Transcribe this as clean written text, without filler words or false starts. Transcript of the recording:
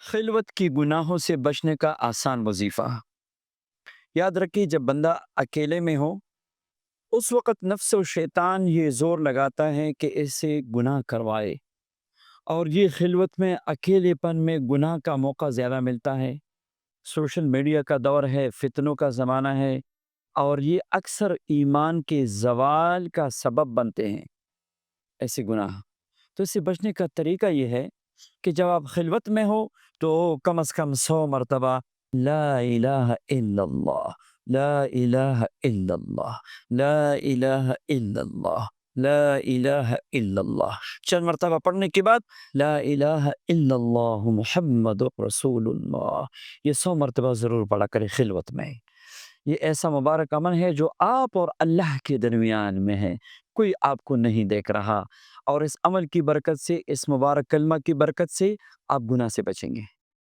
خلوت کی گناہوں سے بچنے کا آسان وظیفہ۔ یاد رکھیے، جب بندہ اکیلے میں ہو اس وقت نفس و شیطان یہ زور لگاتا ہے کہ اسے گناہ کروائے، اور یہ خلوت میں اکیلے پن میں گناہ کا موقع زیادہ ملتا ہے۔ سوشل میڈیا کا دور ہے، فتنوں کا زمانہ ہے، اور یہ اکثر ایمان کے زوال کا سبب بنتے ہیں ایسے گناہ۔ تو اس سے بچنے کا طریقہ یہ ہے کہ جب آپ خلوت میں ہو تو کم از کم 100 مرتبہ لا الہ الا اللہ، لا الہ الا اللہ، لا الہ الا اللہ، لا الہ الا اللہ چند مرتبہ پڑھنے کے بعد لا الہ الا اللہ محمد رسول اللہ، یہ 100 مرتبہ ضرور پڑھا کرے خلوت میں۔ یہ ایسا مبارک عمل ہے جو آپ اور اللہ کے درمیان میں ہے، کوئی آپ کو نہیں دیکھ رہا، اور اس عمل کی برکت سے، اس مبارک کلمہ کی برکت سے آپ گناہ سے بچیں گے۔